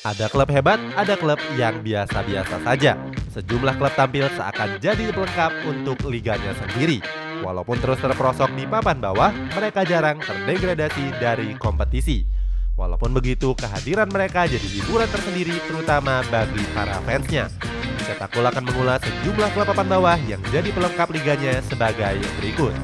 Ada klub hebat, ada klub yang biasa-biasa saja. Sejumlah klub tampil seakan jadi pelengkap untuk liganya sendiri. Walaupun terus terperosok di papan bawah, mereka jarang terdegradasi dari kompetisi. Walaupun begitu, kehadiran mereka jadi hiburan tersendiri terutama bagi para fansnya. Cetak Gol akan mengulas sejumlah klub papan bawah yang jadi pelengkap liganya sebagai berikut.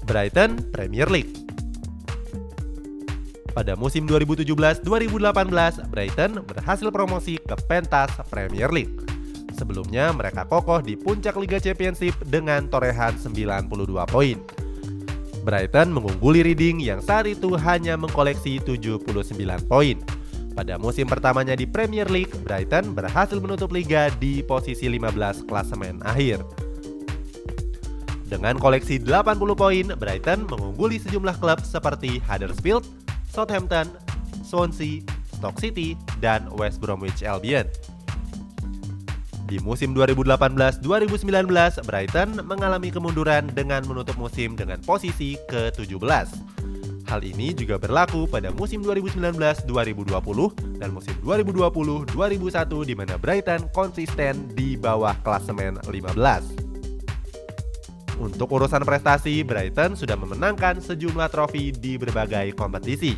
Brighton Premier League. Pada musim 2017-2018, Brighton berhasil promosi ke pentas Premier League. Sebelumnya mereka kokoh di puncak Liga Championship dengan torehan 92 poin. Brighton mengungguli Reading yang saat itu hanya mengkoleksi 79 poin. Pada musim pertamanya di Premier League, Brighton berhasil menutup liga di posisi 15 klasemen akhir. Dengan koleksi 80 poin, Brighton mengungguli sejumlah klub seperti Huddersfield, Southampton, Swansea, Stoke City, dan West Bromwich Albion. Di musim 2018-2019, Brighton mengalami kemunduran dengan menutup musim dengan posisi ke-17. Hal ini juga berlaku pada musim 2019-2020 dan musim 2020-2021 di mana Brighton konsisten di bawah klasemen 15. Untuk urusan prestasi, Brighton sudah memenangkan sejumlah trofi di berbagai kompetisi.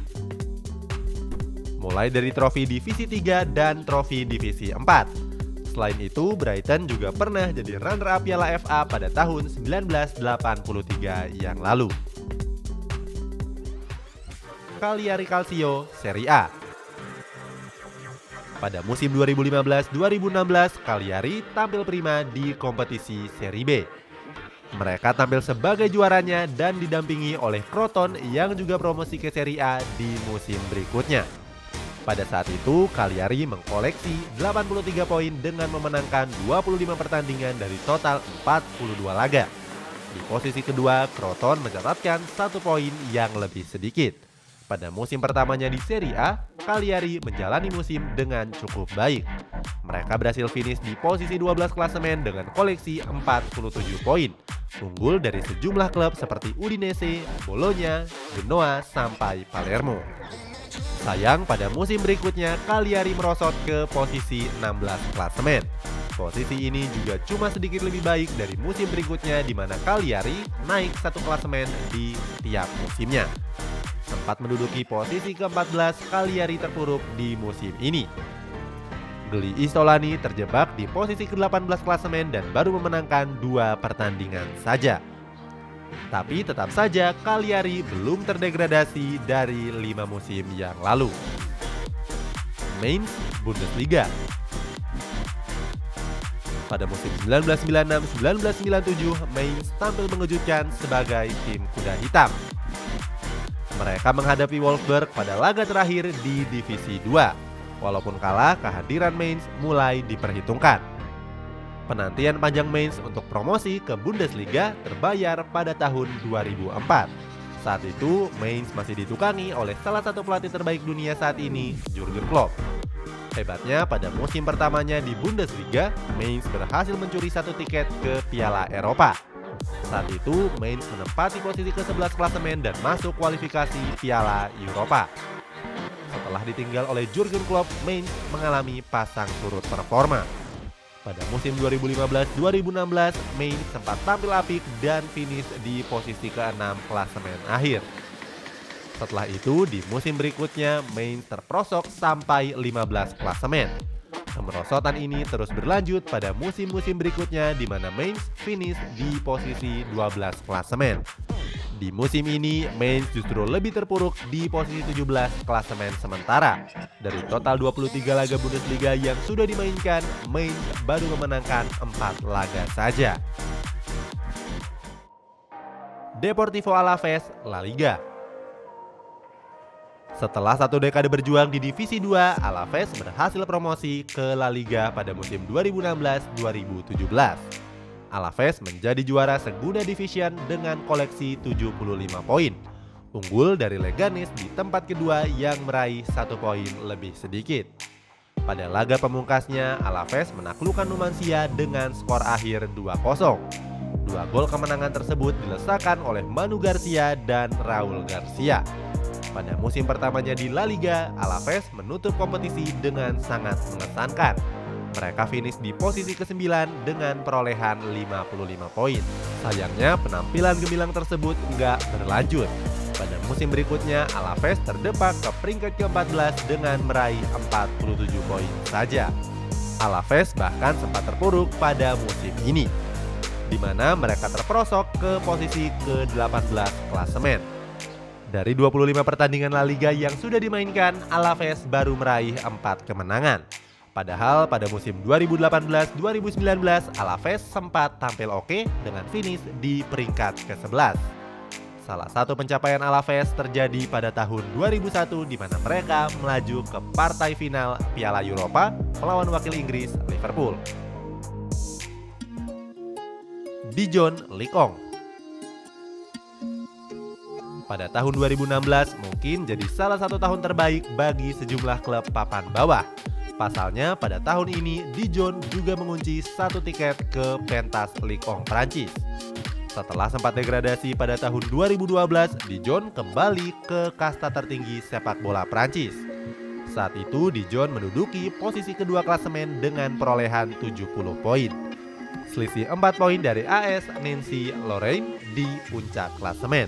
Mulai dari trofi Divisi 3 dan trofi Divisi 4. Selain itu, Brighton juga pernah jadi runner-up Piala FA pada tahun 1983 yang lalu. Cagliari Calcio Serie A. Pada musim 2015-2016, Cagliari tampil prima di kompetisi Serie B. Mereka tampil sebagai juaranya dan didampingi oleh Crotone yang juga promosi ke Serie A di musim berikutnya. Pada saat itu, Cagliari mengkoleksi 83 poin dengan memenangkan 25 pertandingan dari total 42 laga. Di posisi kedua, Crotone mencatatkan 1 poin yang lebih sedikit. Pada musim pertamanya di Serie A, Cagliari menjalani musim dengan cukup baik. Mereka berhasil finish di posisi 12 klasemen dengan koleksi 47 poin. Unggul dari sejumlah klub seperti Udinese, Bologna, Genoa, sampai Palermo. Sayang pada musim berikutnya Cagliari merosot ke posisi 16 klasemen. Posisi ini juga cuma sedikit lebih baik dari musim berikutnya di mana Cagliari naik 1 klasemen di setiap musimnya. Sempat menduduki posisi ke-14, Cagliari terpuruk di musim ini. Gli Istolani terjebak di posisi ke-18 klasemen dan baru memenangkan 2 pertandingan saja. Tapi tetap saja Cagliari belum terdegradasi dari 5 musim yang lalu. Mainz Bundesliga. Pada musim 1996-1997, Mainz tampil mengejutkan sebagai tim kuda hitam. Mereka menghadapi Wolfsburg pada laga terakhir di Divisi 2. Walaupun kalah, kehadiran Mainz mulai diperhitungkan. Penantian panjang Mainz untuk promosi ke Bundesliga terbayar pada tahun 2004. Saat itu, Mainz masih ditukangi oleh salah satu pelatih terbaik dunia saat ini, Jurgen Klopp. Hebatnya, pada musim pertamanya di Bundesliga, Mainz berhasil mencuri 1 tiket ke Piala Eropa. Saat itu, Mainz menempati posisi ke-11 klasemen dan masuk kualifikasi Piala Eropa. Setelah ditinggal oleh Jurgen Klopp, Mainz mengalami pasang surut performa. Pada musim 2015-2016, Mainz sempat tampil apik dan finish di posisi ke-6 klasemen akhir. Setelah itu, di musim berikutnya, Mainz terperosok sampai 15 klasemen. Kemerosotan ini terus berlanjut pada musim-musim berikutnya di mana Mainz finish di posisi 12 klasemen. Di musim ini, Mainz justru lebih terpuruk di posisi 17 klasemen sementara. Dari total 23 laga Bundesliga yang sudah dimainkan, Mainz baru memenangkan 4 laga saja. Deportivo Alaves La Liga. Setelah 1 dekade berjuang di Divisi 2, Alaves berhasil promosi ke La Liga pada musim 2016-2017. Alaves menjadi juara Segunda Division dengan koleksi 75 poin. Unggul dari Leganes di tempat kedua yang meraih 1 poin lebih sedikit. Pada laga pemungkasnya, Alaves menaklukkan Numancia dengan skor akhir 2-0. Dua gol kemenangan tersebut dilesakan oleh Manu Garcia dan Raul Garcia. Pada musim pertamanya di La Liga, Alaves menutup kompetisi dengan sangat mengesankan. Mereka finish di posisi ke-9 dengan perolehan 55 poin. Sayangnya penampilan gemilang tersebut nggak berlanjut. Pada musim berikutnya, Alaves terdepak ke peringkat ke-14 dengan meraih 47 poin saja. Alaves bahkan sempat terpuruk pada musim ini, di mana mereka terperosok ke posisi ke-18 klasemen. Dari 25 pertandingan La Liga yang sudah dimainkan, Alaves baru meraih 4 kemenangan. Padahal pada musim 2018-2019, Alaves sempat tampil oke dengan finish di peringkat ke-11. Salah satu pencapaian Alaves terjadi pada tahun 2001 di mana mereka melaju ke partai final Piala Eropa melawan wakil Inggris Liverpool. Dijon Likong. Pada tahun 2016 mungkin jadi salah satu tahun terbaik bagi sejumlah klub papan bawah. Pasalnya pada tahun ini Dijon juga mengunci satu tiket ke pentas Ligue 1 Prancis. Setelah sempat degradasi pada tahun 2012, Dijon kembali ke kasta tertinggi sepak bola Prancis. Saat itu Dijon menduduki posisi kedua klasemen dengan perolehan 70 poin. Selisih 4 poin dari AS Nancy Lorraine di puncak klasemen.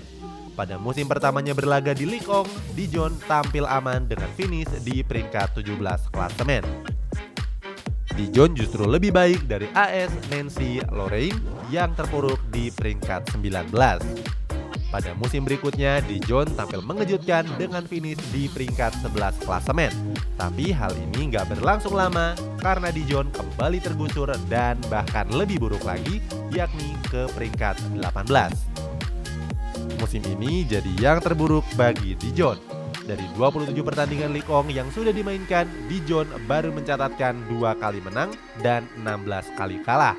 Pada musim pertamanya berlaga di Ligue 1, Dijon tampil aman dengan finish di peringkat 17 klasemen. Dijon justru lebih baik dari AS Nancy Lorraine yang terpuruk di peringkat 19. Pada musim berikutnya, Dijon tampil mengejutkan dengan finish di peringkat 11 klasemen. Tapi hal ini nggak berlangsung lama karena Dijon kembali tergusur dan bahkan lebih buruk lagi, yakni ke peringkat 18. Musim ini jadi yang terburuk bagi Dijon. Dari 27 pertandingan Ligue 1 yang sudah dimainkan, Dijon baru mencatatkan 2 kali menang dan 16 kali kalah.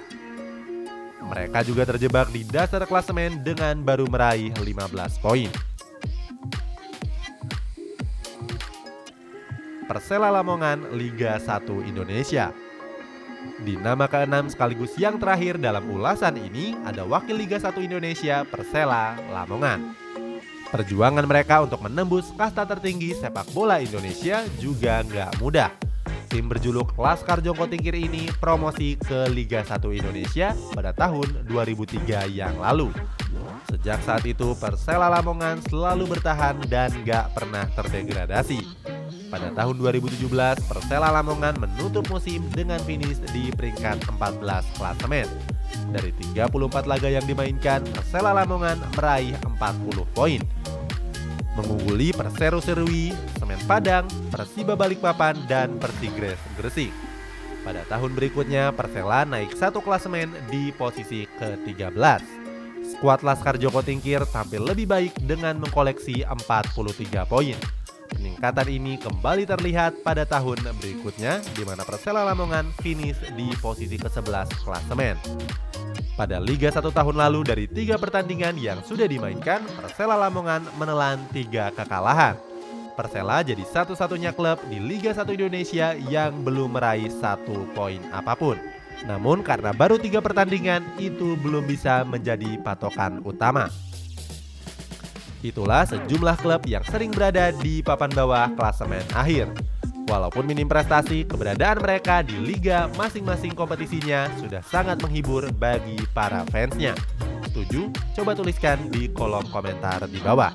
Mereka juga terjebak di dasar klasemen dengan baru meraih 15 poin. Persela Lamongan Liga 1 Indonesia. Di nama ke-6 sekaligus yang terakhir dalam ulasan ini ada wakil Liga 1 Indonesia Persela Lamongan. Perjuangan mereka untuk menembus kasta tertinggi sepak bola Indonesia juga nggak mudah. Tim berjuluk Laskar Jongko Tingkir ini promosi ke Liga 1 Indonesia pada tahun 2003 yang lalu. Sejak saat itu Persela Lamongan selalu bertahan dan nggak pernah terdegradasi. Pada tahun 2017, Persela Lamongan menutup musim dengan finish di peringkat 14 klasemen. Dari 34 laga yang dimainkan, Persela Lamongan meraih 40 poin. Mengungguli Persero Serui, Semen Padang, Persiba Balikpapan, dan Persigres Gresik. Pada tahun berikutnya, Persela naik satu klasemen di posisi ke-13. Skuad Laskar Joko Tingkir tampil lebih baik dengan mengkoleksi 43 poin. Peningkatan ini kembali terlihat pada tahun berikutnya di mana Persela Lamongan finish di posisi ke-11 klasemen. Pada Liga 1 tahun lalu dari 3 pertandingan yang sudah dimainkan, Persela Lamongan menelan 3 kekalahan. Persela jadi satu-satunya klub di Liga 1 Indonesia yang belum meraih 1 poin apapun. Namun karena baru 3 pertandingan, itu belum bisa menjadi patokan utama. Itulah sejumlah klub yang sering berada di papan bawah klasemen akhir. Walaupun minim prestasi, keberadaan mereka di liga masing-masing kompetisinya sudah sangat menghibur bagi para fansnya. Setuju? Coba tuliskan di kolom komentar di bawah.